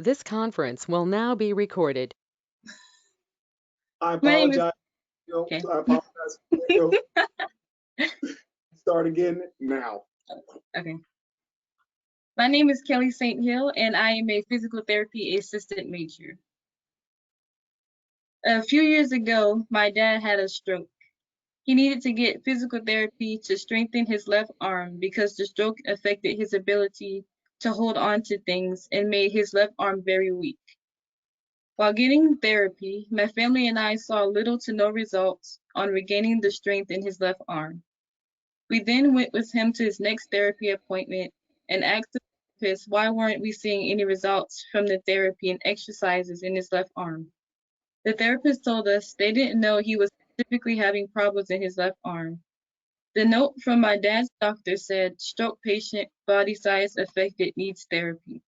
This conference will now be recorded. I My name is apologize. okay. I apologize. Start again now. Okay. My name is Kelly St. Hill, and I am a physical therapy assistant major. A few years ago, my dad had a stroke. He needed to get physical therapy to strengthen his left arm because the stroke affected his ability to hold on to things and made his left arm very weak. While getting therapy, my family and I saw little to no results on regaining the strength in his left arm. We then went with him to his next therapy appointment and asked the therapist why weren't we seeing any results from the therapy and exercises in his left arm. The therapist told us they didn't know he was specifically having problems in his left arm. The note from my dad's doctor said, stroke patient, body size affected, needs therapy.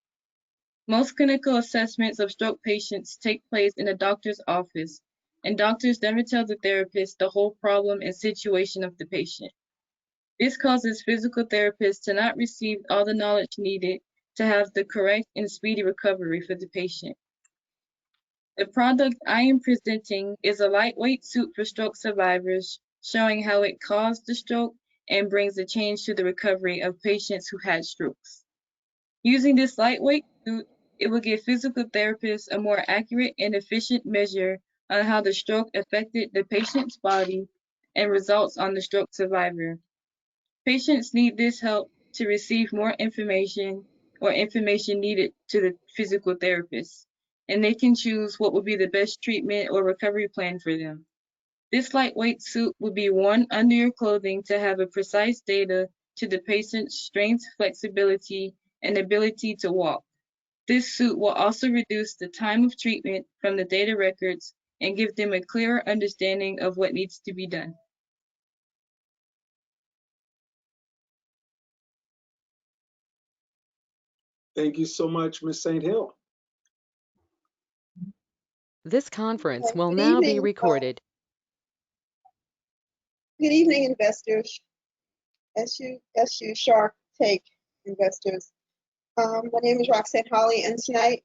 Most clinical assessments of stroke patients take place in a doctor's office, and doctors never tell the therapist the whole problem and situation of the patient. This causes physical therapists to not receive all the knowledge needed to have the correct and speedy recovery for the patient. The product I am presenting is a lightweight suit for stroke survivors, showing how it caused the stroke and brings a change to the recovery of patients who had strokes. Using this lightweight suit, it will give physical therapists a more accurate and efficient measure on how the stroke affected the patient's body and results on the stroke survivor. Patients need this help to receive more information or information needed to the physical therapist, and they can choose what would be the best treatment or recovery plan for them. This lightweight suit will be worn under your clothing to have a precise data to the patient's strength, flexibility, and ability to walk. This suit will also reduce the time of treatment from the data records and give them a clearer understanding of what needs to be done. Thank you so much, Ms. St. Hill. This conference will Good now be evening. recorded. Good evening, investors. SU Shark Take investors. My name is Roxanne Holly, and tonight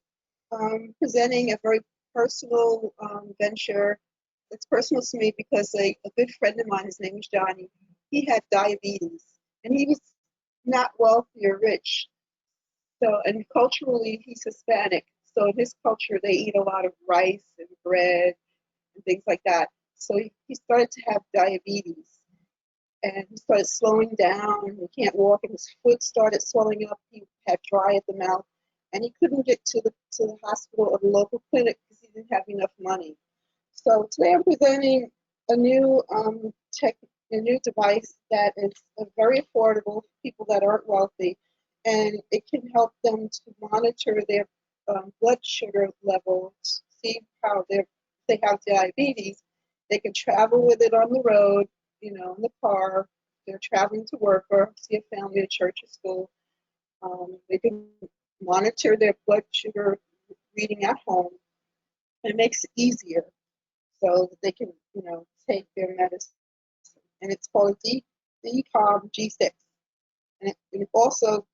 I'm presenting a very personal venture. It's personal to me because a good friend of mine, his name is Johnny, he had diabetes, and he was not wealthy or rich. So, and culturally, he's Hispanic. So in his culture, they eat a lot of rice and bread and things like that. So he started to have diabetes, and he started slowing down. He can't walk, and his foot started swelling up. He had dry at the mouth, and he couldn't get to the hospital or the local clinic because he didn't have enough money. So today I'm presenting a new a new device that is very affordable for people that aren't wealthy, and it can help them to monitor their blood sugar levels, see how they have diabetes. They can travel with it on the road, in the car. They're traveling to work or see a family at church or school. They can monitor their blood sugar reading at home. And it makes it easier so that they can, take their medicine. And it's called a DCOM G6. And it also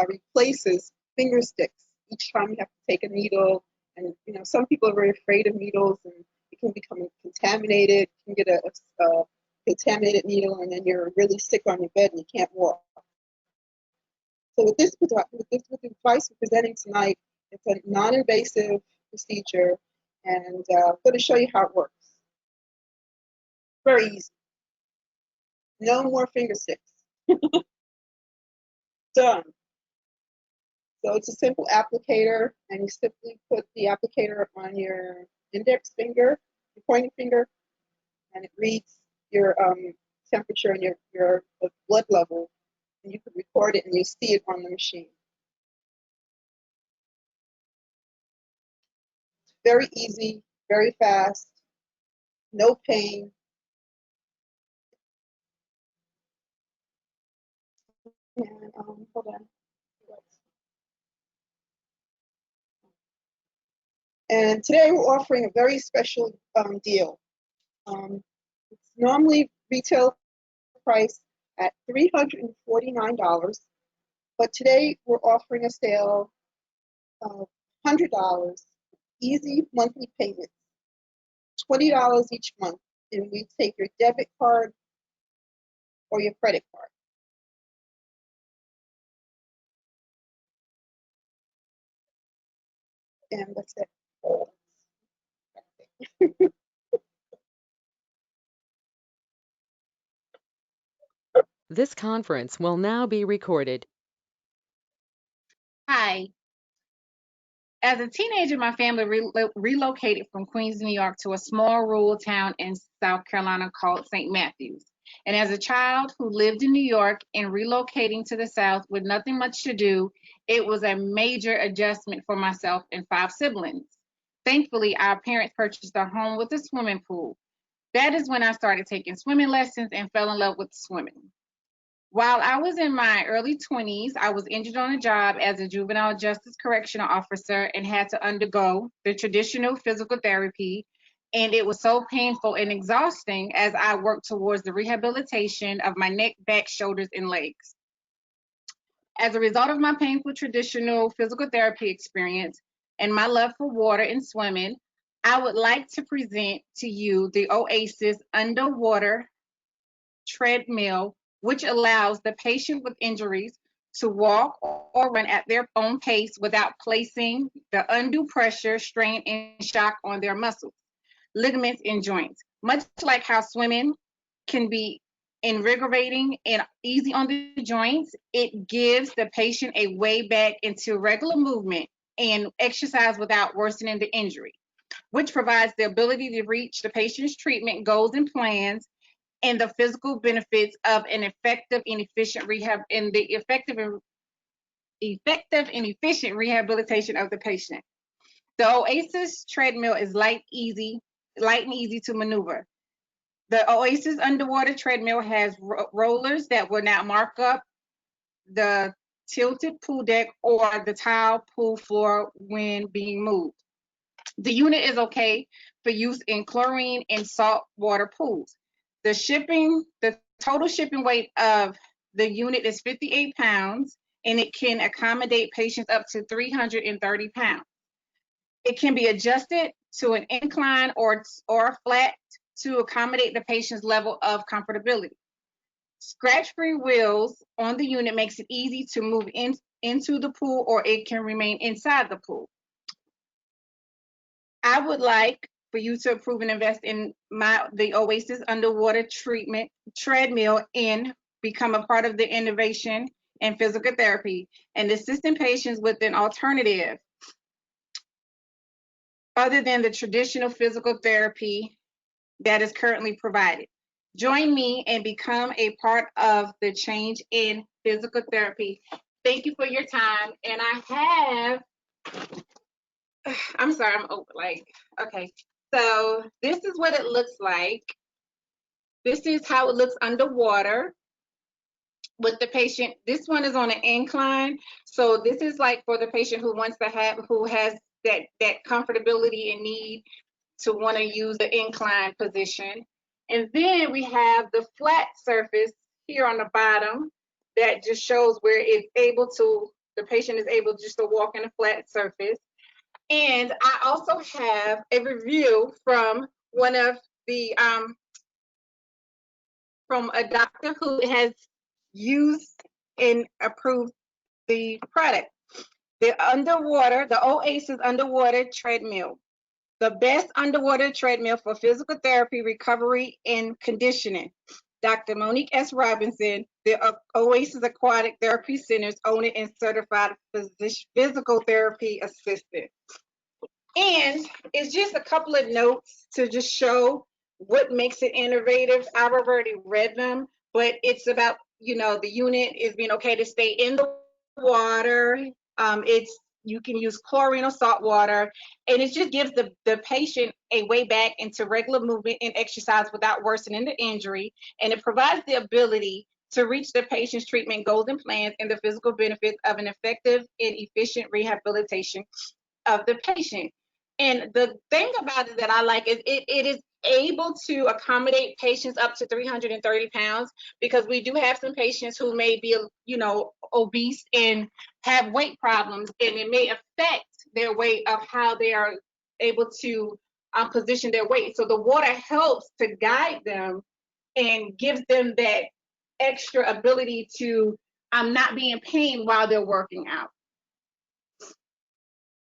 replaces finger sticks each time you have to take a needle. And some people are very afraid of needles, and it can become contaminated. You can get a contaminated needle, and then you're really sick on your bed and you can't walk. So with this device we're presenting tonight, it's a non-invasive procedure, and I'm going to show you how it works. Very easy. No more finger sticks. Done. So it's a simple applicator, and you simply put the applicator on your index finger, your pointing finger, and it reads your temperature and your blood level, and you can record it and you see it on the machine. It's very easy, very fast, no pain. And hold on. And today we're offering a very special deal. It's normally retail price at $349, but today we're offering a sale of $100, easy monthly payments, $20 each month, and we take your debit card or your credit card. And that's it. This conference will now be recorded. Hi. As a teenager, my family relocated from Queens, New York to a small rural town in South Carolina called St. Matthews. And as a child who lived in New York and relocating to the South with nothing much to do, it was a major adjustment for myself and 5 siblings. Thankfully, our parents purchased a home with a swimming pool. That is when I started taking swimming lessons and fell in love with swimming. While I was in my early 20s, I was injured on a job as a juvenile justice correctional officer and had to undergo the traditional physical therapy. And it was so painful and exhausting as I worked towards the rehabilitation of my neck, back, shoulders, and legs. As a result of my painful traditional physical therapy experience and my love for water and swimming, I would like to present to you the Oasis underwater treadmill, which allows the patient with injuries to walk or run at their own pace without placing the undue pressure, strain, and shock on their muscles, ligaments, and joints. Much like how swimming can be invigorating and easy on the joints, it gives the patient a way back into regular movement and exercise without worsening the injury, which provides the ability to reach the patient's treatment goals and plans and the physical benefits of an effective and efficient rehab and the effective and efficient rehabilitation of the patient. The Oasis treadmill is light and easy to maneuver. The Oasis underwater treadmill has rollers that will not mark up the tilted pool deck or the tile pool floor when being moved. The unit is okay for use in chlorine and salt water pools. The total shipping weight of the unit is 58 pounds, and it can accommodate patients up to 330 pounds. It can be adjusted to an incline or flat to accommodate the patient's level of comfortability. Scratch-free wheels on the unit makes it easy to move into the pool, or it can remain inside the pool. I would like for you to approve and invest in the Oasis underwater treadmill and become a part of the innovation and physical therapy and assisting patients with an alternative other than the traditional physical therapy that is currently provided. Join me and become a part of the change in physical therapy. Thank you for your time. And I'm sorry, okay. So this is what it looks like. This is how it looks underwater with the patient. This one is on an incline. So this is like for the patient who has that comfortability and need to want to use the incline position. And then we have the flat surface here on the bottom that just shows where the patient is able just to walk in a flat surface. And I also have a review from one of the from a doctor who has used and approved the product. The Oasis underwater treadmill, the best underwater treadmill for physical therapy, recovery, and conditioning. Dr. Monique S. Robinson, the Oasis Aquatic Therapy Center's owner and certified physical therapy assistant. And it's just a couple of notes to just show what makes it innovative. I've already read them, but it's about, the unit is being okay to stay in the water. You can use chlorine or salt water, and it just gives the patient a way back into regular movement and exercise without worsening the injury. And it provides the ability to reach the patient's treatment goals and plans and the physical benefits of an effective and efficient rehabilitation of the patient. And the thing about it that I like is it is able to accommodate patients up to 330 pounds, because we do have some patients who may be, obese and have weight problems, and it may affect their weight of how they are able to position their weight. So the water helps to guide them and gives them that extra ability to not be in pain while they're working out.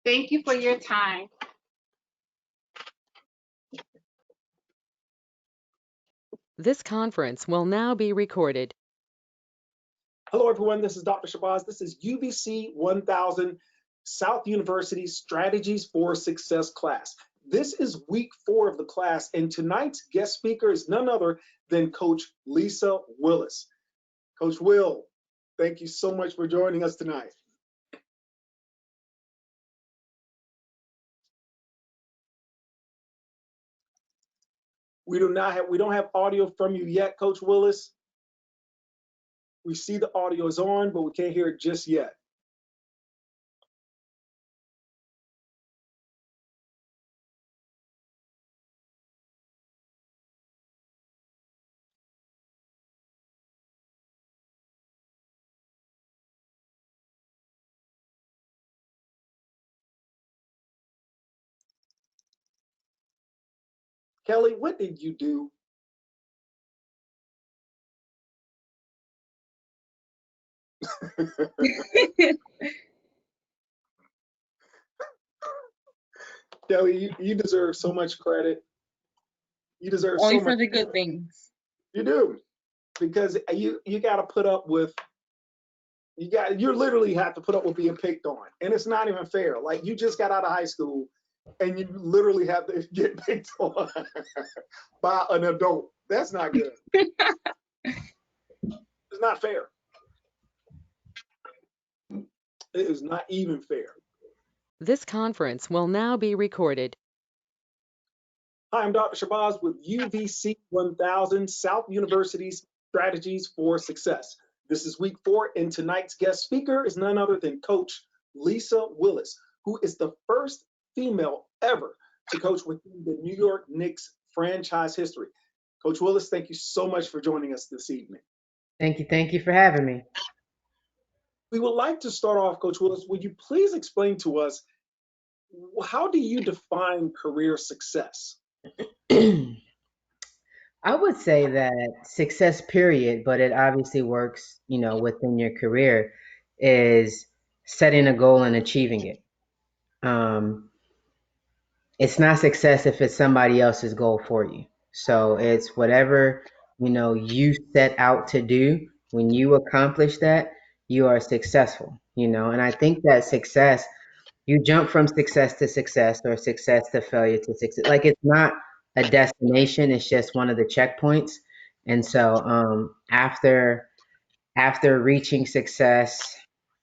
Thank you for your time. This conference will now be recorded. Hello, everyone. This is Dr. Shabazz. This is UVC 1000 South University Strategies for Success class. This is week 4 of the class, and tonight's guest speaker is none other than Coach Lisa Willis. Coach Will, thank you so much for joining us tonight. We don't have audio from you yet, Coach Willis. We see the audio is on, but we can't hear it just yet. Kelly, what did you do? Kelly, you deserve so much credit. You deserve Only so for much. the good things. You do, because you got to put up with, you literally have to put up with being picked on, and it's not even fair. Like, you just got out of high school, and you literally have to get picked on by an adult. That's not good. It's not fair. It is not even fair. This conference will now be recorded. Hi, I'm Dr. Shabazz with UVC 1000 South University's Strategies for Success. This is week 4, and tonight's guest speaker is none other than Coach Lisa Willis, who is the first female ever to coach within the New York Knicks franchise history. Coach Willis, thank you so much for joining us this evening. Thank you for having me. We would like to start off, Coach Willis, would you please explain to us, how do you define career success? I would say that success, period, but it obviously works, within your career, is setting a goal and achieving it. It's not success if it's somebody else's goal for you. So it's whatever, you set out to do. When you accomplish that, you are successful, and I think that success, you jump from success to success or success to failure to success. Like, it's not a destination, it's just one of the checkpoints. And so after reaching success,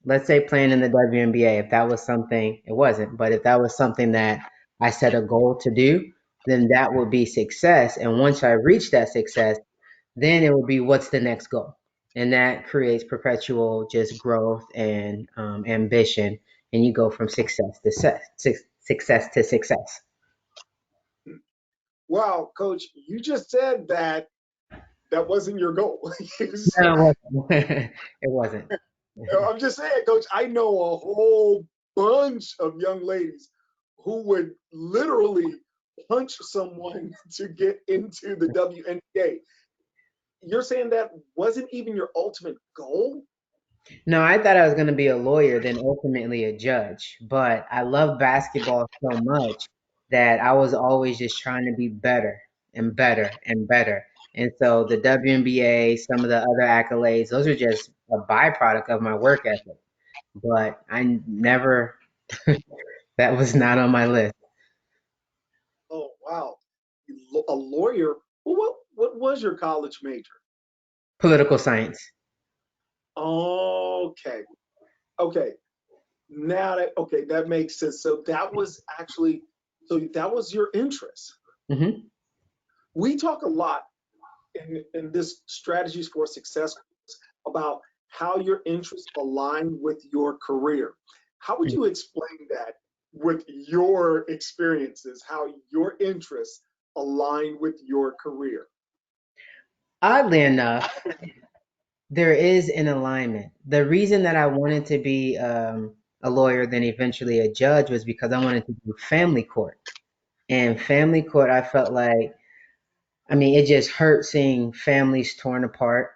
let's say playing in the WNBA, if that was something, it wasn't, but if that was something that I set a goal to do, then that would be success. And once I reach that success, then it would be, what's the next goal? And that creates perpetual just growth and ambition, and you go from success to success to success. Wow, Coach, you just said that wasn't your goal. No, it wasn't. I'm just saying, Coach, I know a whole bunch of young ladies who would literally punch someone to get into the WNBA. You're saying that wasn't even your ultimate goal? No, I thought I was going to be a lawyer, then ultimately a judge. But I love basketball so much that I was always just trying to be better and better and better. And so the WNBA, some of the other accolades, those are just a byproduct of my work ethic. But I never, that was not on my list. Oh, wow. A lawyer? Well, what was your college major? Political science. Okay. Okay. That makes sense. So that was your interest. Mm-hmm. We talk a lot in this strategies for success about how your interests align with your career. How would you explain that with your experiences, how your interests align with your career? Oddly enough, there is an alignment. The reason that I wanted to be a lawyer, then eventually a judge, was because I wanted to do family court. And family court, I felt like, I mean, it just hurt seeing families torn apart.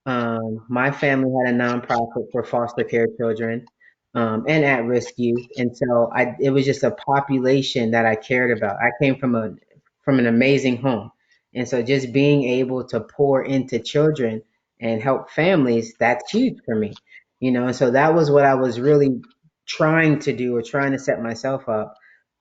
My family had a nonprofit for foster care children, and at-risk youth, and so it was just a population that I cared about. I came from an amazing home, and so just being able to pour into children and help families, that's huge for me, And so that was what I was really trying to do, or trying to set myself up,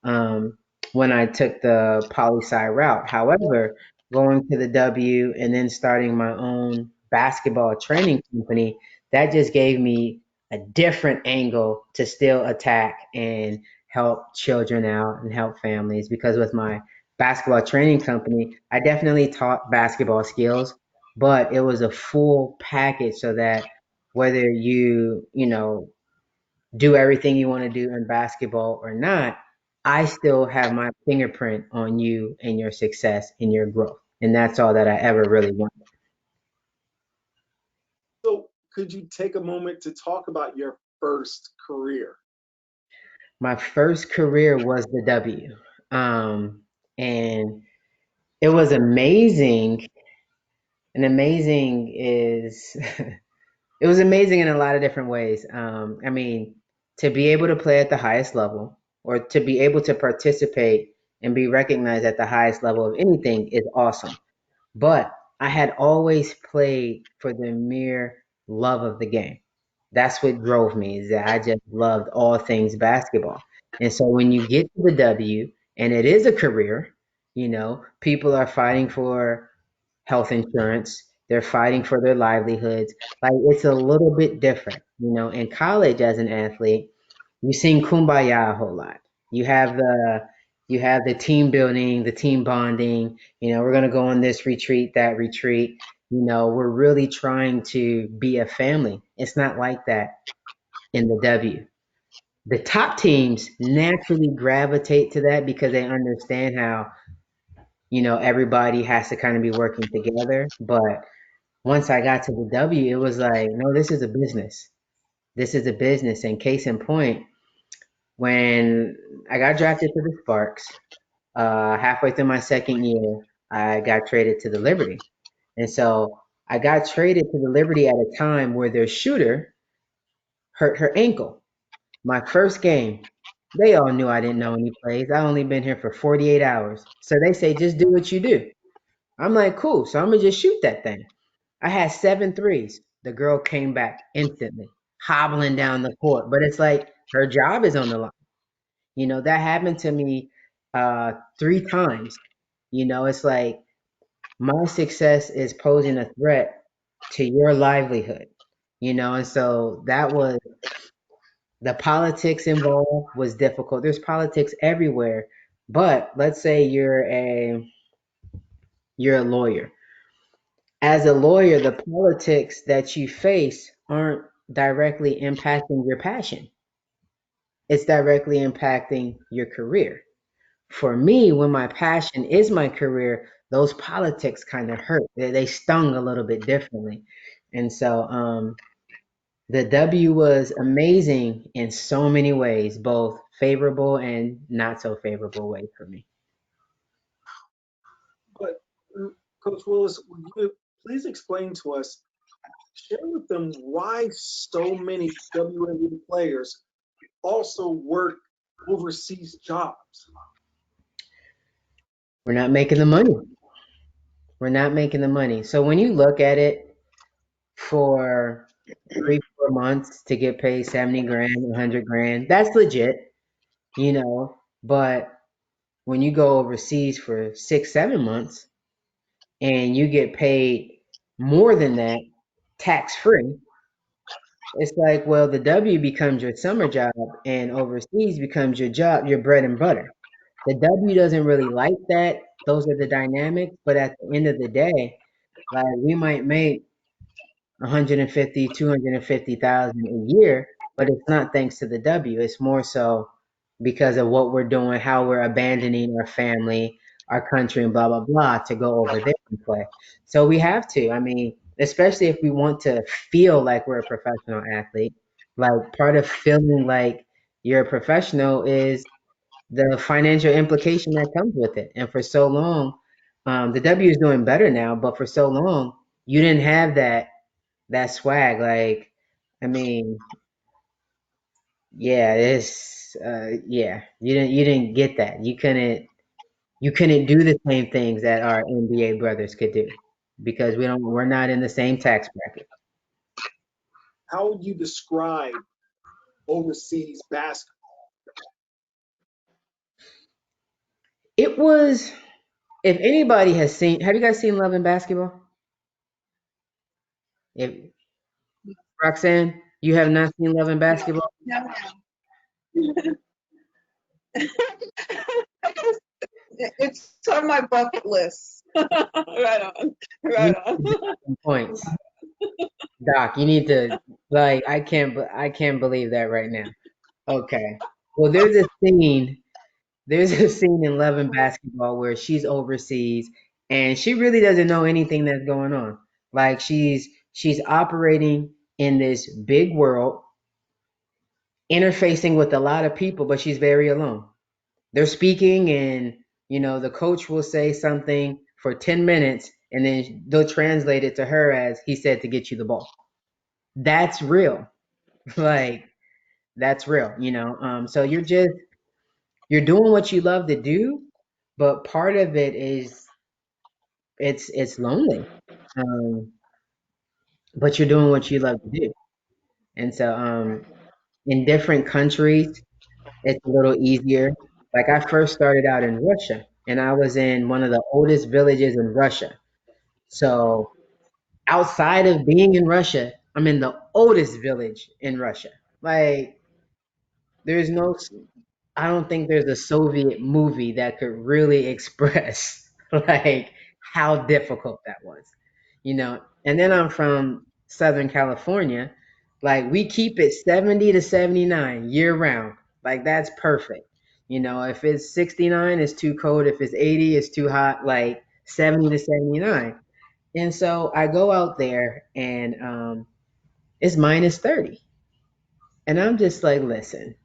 um, when I took the poli sci route. However, going to the W and then starting my own basketball training company, that just gave me a different angle to still attack and help children out and help families. Because with my basketball training company, I definitely taught basketball skills, but it was a full package, so that whether you do everything you want to do in basketball or not, I still have my fingerprint on you and your success and your growth. And that's all that I ever really want. So could you take a moment to talk about your first career? My first career was the W. And it was amazing. And amazing is, it was amazing in a lot of different ways. I mean, to be able to play at the highest level, or to be able to participate and be recognized at the highest level of anything, is awesome. But I had always played for the mere love of the game. That's what drove me, is that I just loved all things basketball. And so when you get to the W, and it is a career, people are fighting for health insurance, they're fighting for their livelihoods. Like, it's a little bit different. In college, as an athlete, you sing kumbaya a whole lot. You have the you have the team building, the team bonding. We're gonna go on this retreat, that retreat. We're really trying to be a family. It's not like that in the W. The top teams naturally gravitate to that because they understand how, everybody has to kind of be working together. But once I got to the W, it was like, no, this is a business. This is a business. And case in point, when I got drafted to the Sparks, halfway through my second year, I got traded to the Liberty. And so I got traded to the Liberty at a time where their shooter hurt her ankle. My first game, they all knew I didn't know any plays. I only been here for 48 hours. So they say, just do what you do. I'm like, cool. So I'm going to just shoot that thing. I had 7 threes. The girl came back instantly, hobbling down the court. But it's like her job is on the line. That happened to me 3 times. It's like my success is posing a threat to your livelihood. And so that was, the politics involved was difficult. There's politics everywhere. But let's say you're a lawyer. As a lawyer, the politics that you face aren't directly impacting your passion. It's directly impacting your career. For me, when my passion is my career, those politics kind of hurt. They stung a little bit differently. And so the W was amazing in so many ways, both favorable and not so favorable ways for me. But Coach Willis, would you please explain to us, share with them why so many WNBA players also work overseas jobs? We're not making the money. We're not making the money. So when you look at it, for 3, 4 months to get paid 70 grand, 100 grand, that's legit. But when you go overseas for 6, 7 months and you get paid more than that, tax free, it's like, well, the W becomes your summer job and overseas becomes your job, your bread and butter. The W doesn't really like that. Those are the dynamics. But at the end of the day, like, we might make 150, 250,000 a year, but it's not thanks to the W. It's more so because of what we're doing, how we're abandoning our family, our country, and blah blah blah to go over there and play. So we have to. I mean, especially if we want to feel like we're a professional athlete, like part of feeling like you're a professional is the financial implication that comes with it. And for so long, the W is doing better now, but for so long, you didn't have that swag. Like, I mean, yeah, yeah, you didn't get that. You couldn't do the same things that our NBA brothers could do because we're not in the same tax bracket. How would you describe overseas basketball? It was, if anybody has seen, have you guys seen Love and Basketball? If Roxanne, you have not seen Love and No, Basketball? no, no. It's on my bucket list. Right on. You Right on. need to get some points. Doc, you need to, like, I can't believe that right now. Okay. Well, there's a scene in Love and Basketball where she's overseas and she really doesn't know anything that's going on. Like she's operating in this big world, interfacing with a lot of people, but she's very alone. They're speaking and the coach will say something for 10 minutes and then they'll translate it to her as he said to get you the ball. That's real. Like that's real. So you're doing what you love to do, but part of it is it's lonely. Um, but you're doing what you love to do. And so in different countries, it's a little easier. Like I first started out in Russia and I was in one of the oldest villages in Russia. So outside of being in Russia, I'm in the oldest village in Russia. Like there's no I don't think there's a Soviet movie that could really express like how difficult that was. And then I'm from Southern California. Like we keep it 70 to 79 year round. Like that's perfect. If it's 69, it's too cold. If it's 80, it's too hot. Like 70 to 79. And so I go out there and it's minus 30. And I'm just like, listen,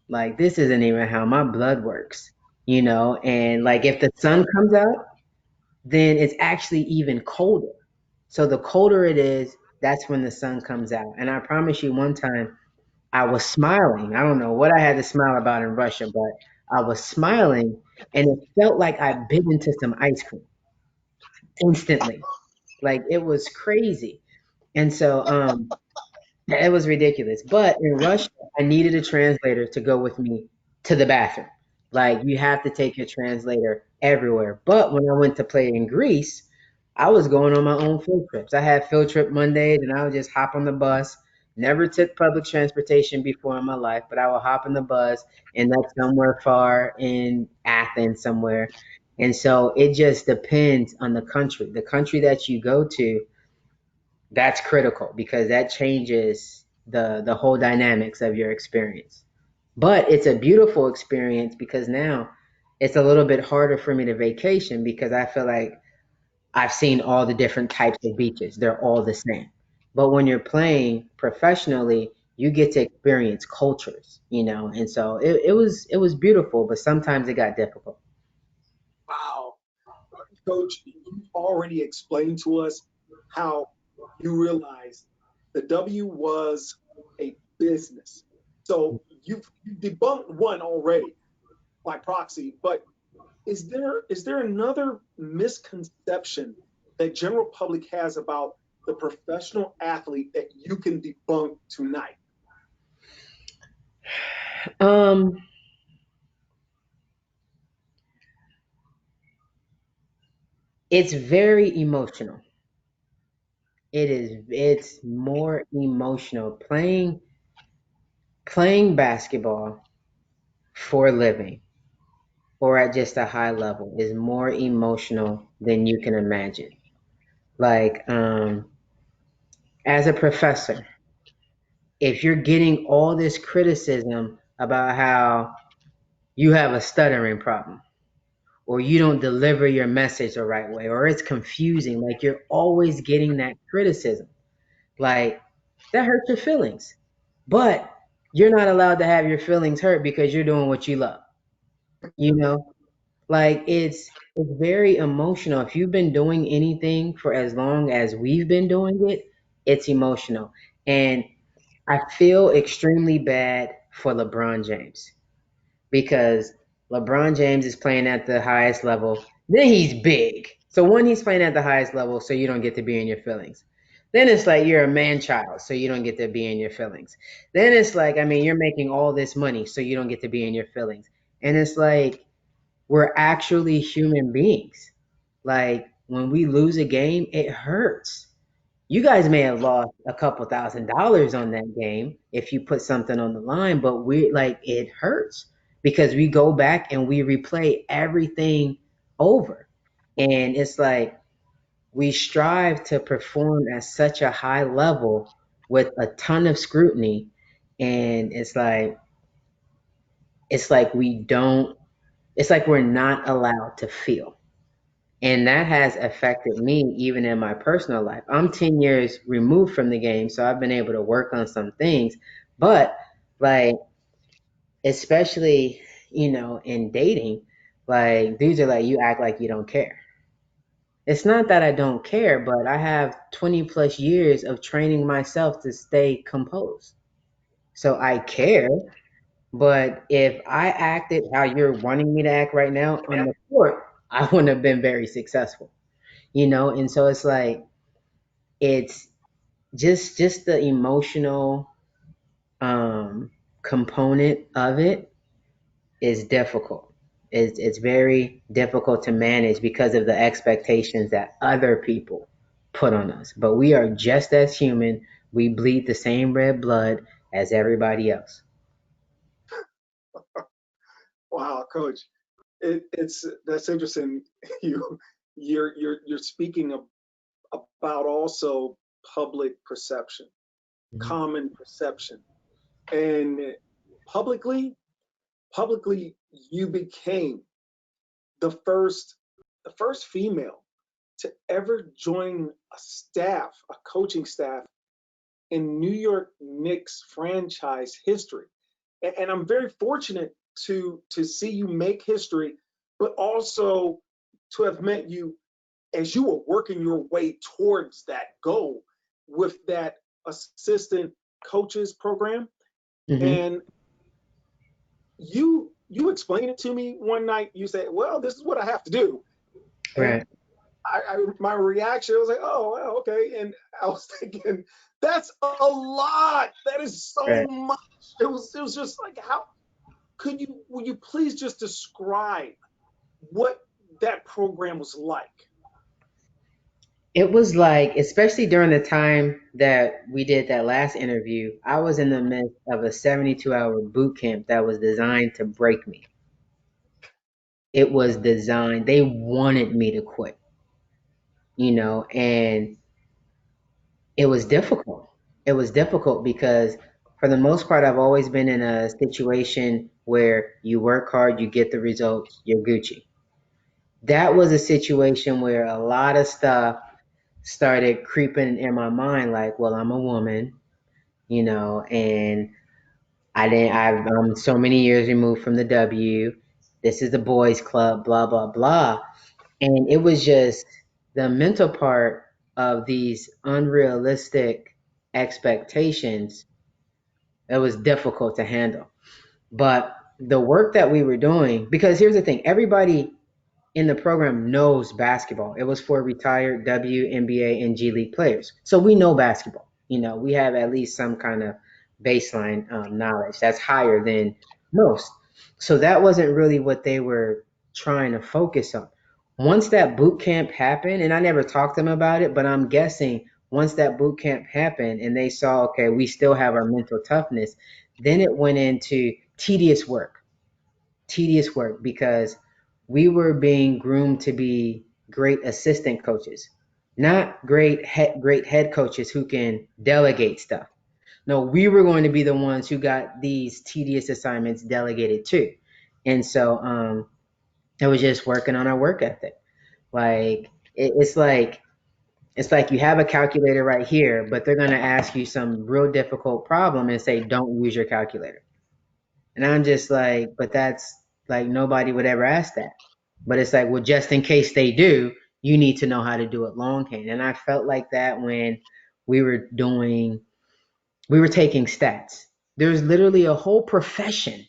like this isn't even how my blood works. And like if the sun comes out, then it's actually even colder. So the colder it is, that's when the sun comes out. And I promise you, one time I was smiling. I don't know what I had to smile about in Russia, but I was smiling and it felt like I bit into some ice cream instantly. Like it was crazy. And so it was ridiculous. But in Russia, I needed a translator to go with me to the bathroom. Like you have to take your translator everywhere. But when I went to play in Greece, I was going on my own field trips. I had field trip Mondays and I would just hop on the bus. Never took public transportation before in my life, but I would hop on the bus and that's somewhere far in Athens somewhere. And so it just depends on the country. The country that you go to, that's critical because that changes the whole dynamics of your experience. But it's a beautiful experience because now it's a little bit harder for me to vacation because I feel like I've seen all the different types of beaches. They're all the same. But when you're playing professionally, you get to experience cultures. And so it was beautiful, but sometimes it got difficult. Wow. Coach, you've already explained to us how you realized the W was a business. So you've debunked one already by proxy, but is there another misconception that general public has about the professional athlete that you can debunk tonight? Um, it's very emotional. It's more emotional. Playing basketball for a living or at just a high level is more emotional than you can imagine. Like, as a professor, if you're getting all this criticism about how you have a stuttering problem or you don't deliver your message the right way or it's confusing, like you're always getting that criticism. Like that hurts your feelings. But you're not allowed to have your feelings hurt because you're doing what you love. You know, like it's very emotional. If you've been doing anything for as long as we've been doing it, it's emotional. And I feel extremely bad for LeBron James because LeBron James is playing at the highest level. Then he's big. So one, he's playing at the highest level, so you don't get to be in your feelings. Then it's like you're a man child, so you don't get to be in your feelings. Then it's like, I mean, you're making all this money, so you don't get to be in your feelings. And it's like we're actually human beings. Like when we lose a game, it hurts. You guys may have lost a couple $1,000s on that game if you put something on the line, but we like it hurts because we go back and we replay everything over. And it's like we strive to perform at such a high level with a ton of scrutiny. And it's like we don't, it's like we're not allowed to feel. And that has affected me even in my personal life. I'm 10 years removed from the game, so I've been able to work on some things. But like, especially, in dating, like dudes are like, you act like you don't care. It's not that I don't care, but I have 20 plus years of training myself to stay composed. So I care, but if I acted how you're wanting me to act right now on the court, I wouldn't have been very successful. And so it's like it's just the emotional component of it is difficult. It's very difficult to manage because of the expectations that other people put on us, but we are just as human. We bleed the same red blood as everybody else. Wow, Coach, it's that's interesting. You you're speaking about also public perception, Mhm. common perception, and publicly publicly you became the first the first female to ever join a staff, a coaching staff in New York Knicks franchise history. And I'm very fortunate to see you make history, but also to have met you as you were working your way towards that goal with that assistant coaches program. Mhm. And you explained it to me one night. You said, "Well, this is what I have to do," and Right. my reaction was like, "Oh, well, okay." And I was thinking, "That's a lot. That is so Right. much." It was just like, how could you? Would you please just describe what that program was like? It was like, especially during the time that we did that last interview, I was in the midst of a 72-hour boot camp that was designed to break me. It was designed, they wanted me to quit, and it was difficult. It was difficult because for the most part, I've always been in a situation where you work hard, you get the results, you're Gucci. That was a situation where a lot of stuff started creeping in my mind, like, well, I'm a woman, and I'm so many years removed from the W. This is the boys club, blah, blah, blah. And it was just the mental part of these unrealistic expectations. It was difficult to handle. But the work that we were doing, because here's the thing, everybody in the program knows basketball. It was for retired WNBA and G League players. So we know basketball. We have at least some kind of baseline knowledge that's higher than most. So that wasn't really what they were trying to focus on. Once that boot camp happened, and I never talked to them about it, but I'm guessing once that boot camp happened and they saw, okay, we still have our mental toughness, then it went into tedious work because we were being groomed to be great assistant coaches, not great head coaches who can delegate stuff. No, we were going to be the ones who got these tedious assignments delegated to. And so it was just working on our work ethic. Like it's like It's like you have a calculator right here, but they're going to ask you some real difficult problem and say, don't use your calculator. And I'm just like, but that's like nobody would ever ask that. But it's like, well, just in case they do, you need to know how to do it longhand. And I felt like that when we were doing, we were taking stats. There's literally a whole profession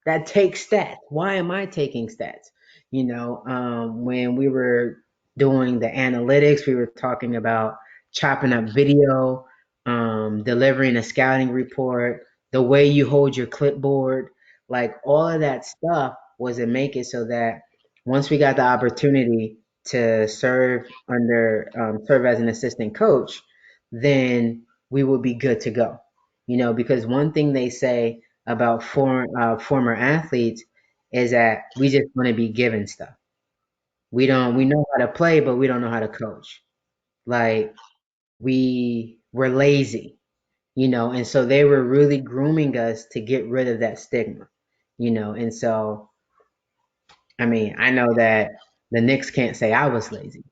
that takes stats. Why am I taking stats? When we were doing the analytics, we were talking about chopping up video, delivering a scouting report, the way you hold your clipboard, like all of that stuff was to make it so that once we got the opportunity to serve as an assistant coach, then we would be good to go. Because one thing they say about former athletes is that we just want to be given stuff. We know how to play, but we don't know how to coach. Like we're lazy, and so they were really grooming us to get rid of that stigma, and so I mean, I know that the Knicks can't say I was lazy,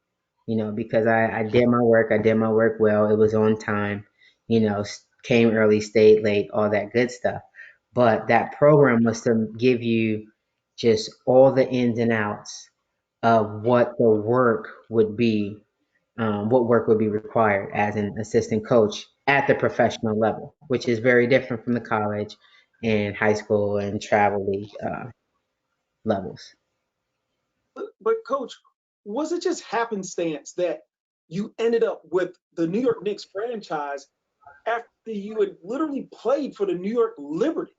because I did my work. I did my work well. It was on time, came early, stayed late, all that good stuff. But that program was to give you just all the ins and outs of what work would be required as an assistant coach at the professional level, which is very different from the college and high school and travel league levels. But Coach, was it just happenstance that you ended up with the New York Knicks franchise after you had literally played for the New York Liberty?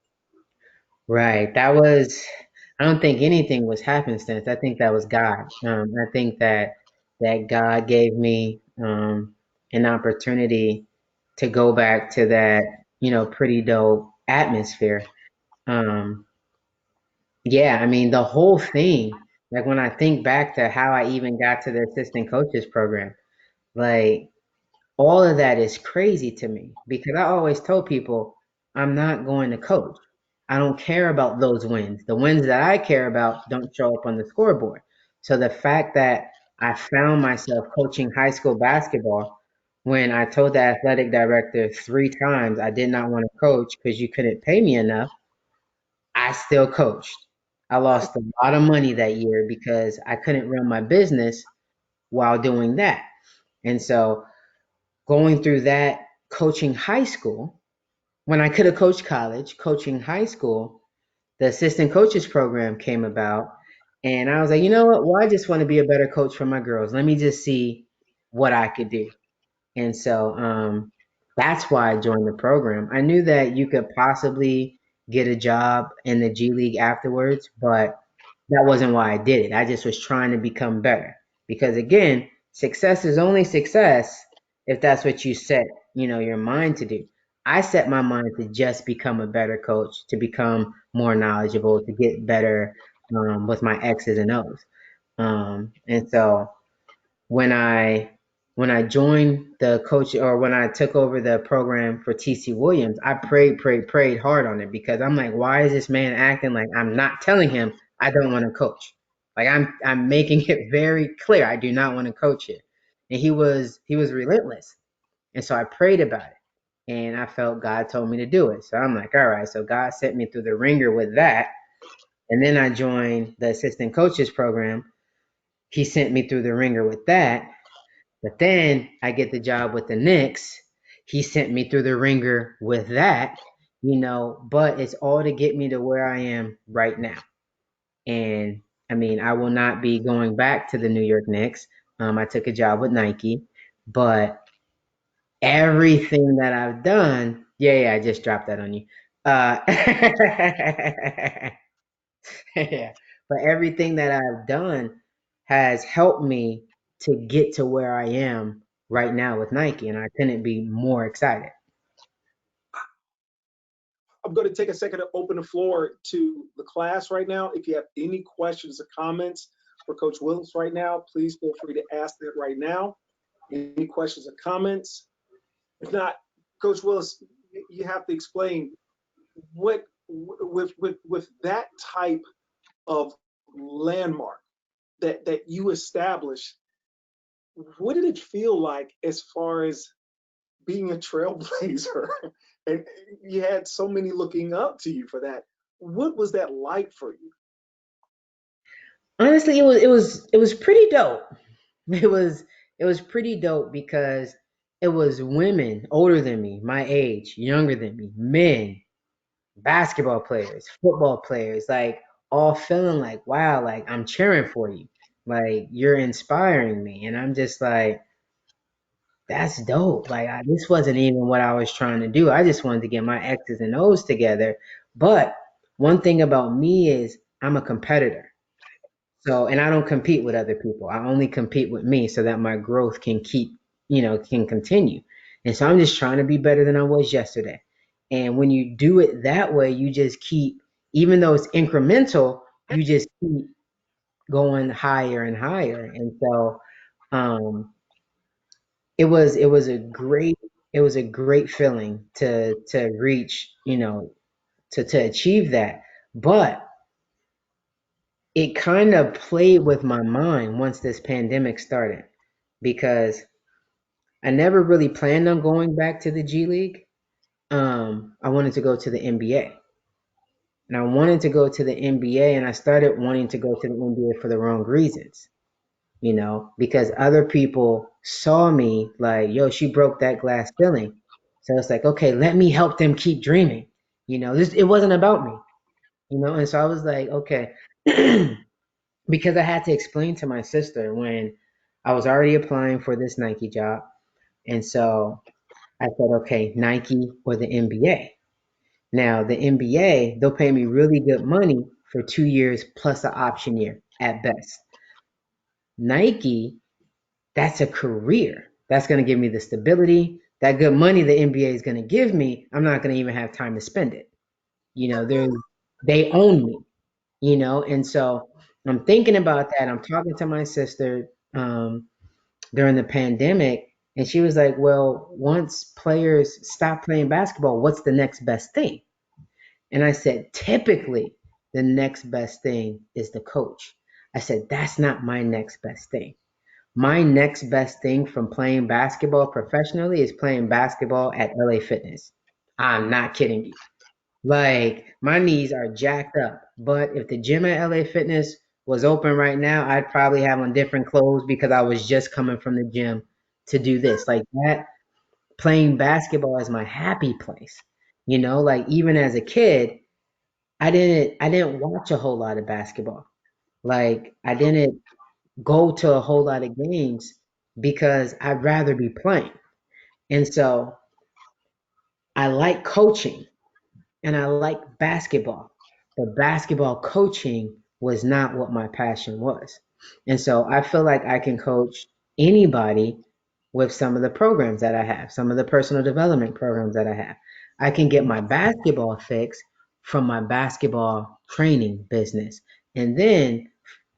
Right. I don't think anything was happenstance. I think that was God. I think that God gave me an opportunity to go back to that, pretty dope atmosphere. Um, yeah, I mean, the whole thing, like when I think back to how I even got to the assistant coaches program, like all of that is crazy to me because I always told people I'm not going to coach. I don't care about those wins. The wins that I care about don't show up on the scoreboard. So the fact that I found myself coaching high school basketball when I told the athletic director 3 times I did not want to coach because you couldn't pay me enough, I still coached. I lost a lot of money that year because I couldn't run my business while doing that. And so going through that coaching high school, when I could have coached college, coaching high school, the assistant coaches program came about. And I was like, you know what? Well, I just want to be a better coach for my girls. Let me just see what I could do. And so that's why I joined the program. I knew that you could possibly get a job in the G League afterwards, but that wasn't why I did it. I just was trying to become better. Because again, success is only success if that's what you set, your mind to do. I set my mind to just become a better coach, to become more knowledgeable, to get better with my X's and O's. And so when I when I joined the coach or when I took over the program for TC Williams, I prayed hard on it because I'm like, why is this man acting like I'm not telling him I don't want to coach? Like I'm making it very clear I do not want to coach it. And he was relentless. And so I prayed about it. And I felt God told me to do it. So I'm like, all right. So God sent me through the ringer with that. And then I joined the assistant coaches program. He sent me through the ringer with that. But then I get the job with the Knicks. He sent me through the ringer with that, but it's all to get me to where I am right now. And I mean, I will not be going back to the New York Knicks. I took a job with Nike, but everything that I've done, yeah, I just dropped that on you. Uh, yeah. But everything that I've done has helped me to get to where I am right now with Nike, and I couldn't be more excited. I'm going to take a second to open the floor to the class right now. If you have any questions or comments for Coach Willis right now, please feel free to ask that right now. Any questions or comments? If not, Coach Willis, you have to explain what with that type of landmark that you establish. what did it feel like as far as being a trailblazer? And you had so many looking up to you for that. What was that like for you? Honestly, it was pretty dope. It was it was pretty dope because it was women older than me, my age, younger than me, men, basketball players, football players, like all feeling like, wow, like I'm cheering for you. Like you're inspiring me. And I'm just like, that's dope. Like this wasn't even what I was trying to do. I just wanted to get my X's and O's together. But one thing about me is I'm a competitor. So, and I don't compete with other people. I only compete with me so that my growth can can continue. And so I'm just trying to be better than I was yesterday. And when you do it that way, you just keep, even though it's incremental, you just keep going higher and higher. And so, um, it was a great feeling to reach, to achieve that. But it kind of played with my mind once this pandemic started because I never really planned on going back to the G League. I wanted to go to the NBA. And I wanted to go to the NBA, and I started wanting to go to the NBA for the wrong reasons, because other people saw me like, yo, she broke that glass ceiling. So it's like, okay, let me help them keep dreaming. It wasn't about me, and so I was like, okay, because I had to explain to my sister when I was already applying for this Nike job. And so I said, okay, Nike or the NBA. Now, the NBA, they'll pay me really good money for 2 years plus an option year at best. Nike, that's a career. That's going to give me the stability. That good money the NBA is going to give me, I'm not going to even have time to spend it. They own me, and so I'm thinking about that. I'm talking to my sister during the pandemic, and she was like, well, once players stop playing basketball, what's the next best thing? And I said, typically, the next best thing is the coach. I said, that's not my next best thing. My next best thing from playing basketball professionally is playing basketball at LA Fitness. I'm not kidding you. Like, my knees are jacked up. But if the gym at LA Fitness was open right now, I'd probably have on different clothes because I was just coming from the gym to do this. Like that, playing basketball is my happy place. Like even as a kid, I didn't watch a whole lot of basketball. Like I didn't go to a whole lot of games because I'd rather be playing. And so I like coaching and I like basketball. But basketball coaching was not what my passion was. And so I feel like I can coach anybody with some of the programs that I have, some of the personal development programs that I have. I can get my basketball fix from my basketball training business. And then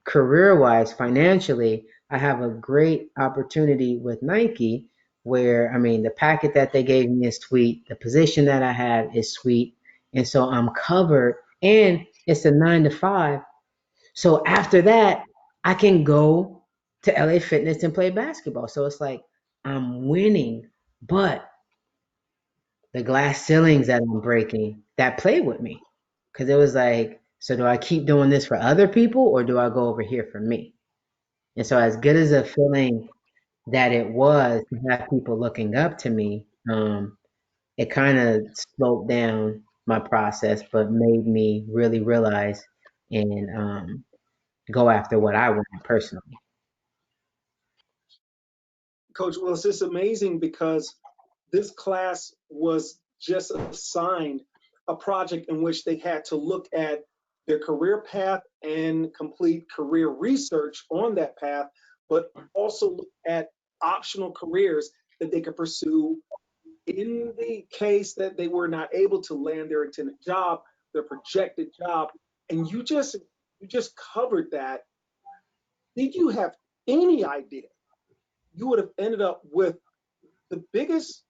career wise, financially, I have a great opportunity with Nike where, I mean, the packet that they gave me is sweet. The position that I have is sweet. And so I'm covered and it's a 9 to 5. So after that, I can go to LA Fitness and play basketball. So it's like I'm winning, but the glass ceilings that I'm breaking that play with me. Because it was like, so do I keep doing this for other people or do I go over here for me? And so, as good as a feeling that it was to have people looking up to me, it kind of slowed down my process, but made me really realize and go after what I want personally. Coach Willis, it's amazing because this class was just assigned a project in which they had to look at their career path and complete career research on that path, but also look at optional careers that they could pursue in the case that they were not able to land their intended job, their projected job. And you just covered that. Did you have any idea you would have ended up with the biggest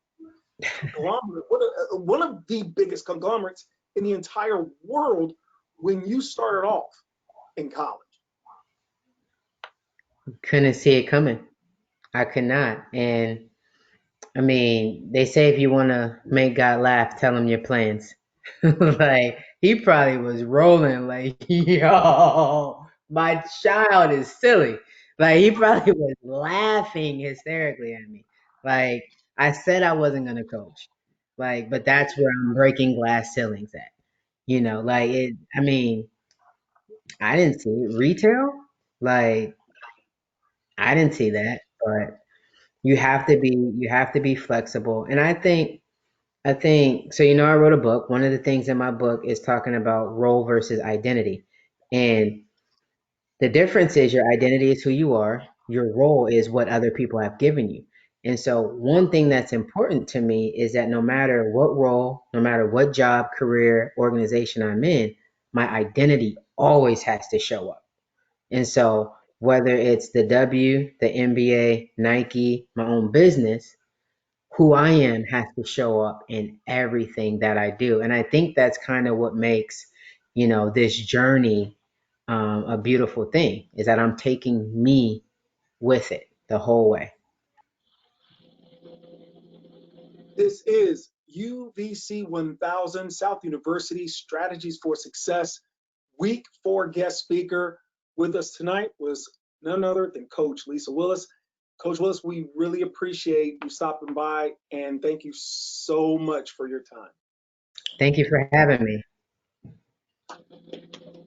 conglomerate, one of the biggest conglomerates in the entire world when you started off in college? Couldn't see it coming. I could not. And I mean, they say if you want to make God laugh, tell him your plans. Like, he probably was rolling, like, yo, my child is silly. Like, he probably was laughing hysterically at me. Like, I said I wasn't going to coach. Like, but that's where I'm breaking glass ceilings at. Like, I mean, I didn't see it. Retail? Like, I didn't see that. But you have to be flexible. And I think so. I wrote a book. One of the things in my book is talking about role versus identity. And the difference is your identity is who you are, your role is what other people have given you. And so, one thing that's important to me is that no matter what role, no matter what job, career, organization I'm in, my identity always has to show up. And so, whether it's the W, the NBA, Nike, my own business, who I am has to show up in everything that I do. And I think that's kind of what makes, this journey a beautiful thing is that I'm taking me with it the whole way. This is UVC 1000 South University Strategies for Success. Week 4 guest speaker with us tonight was none other than Coach Lisa Willis. Coach Willis, we really appreciate you stopping by and thank you so much for your time. Thank you for having me.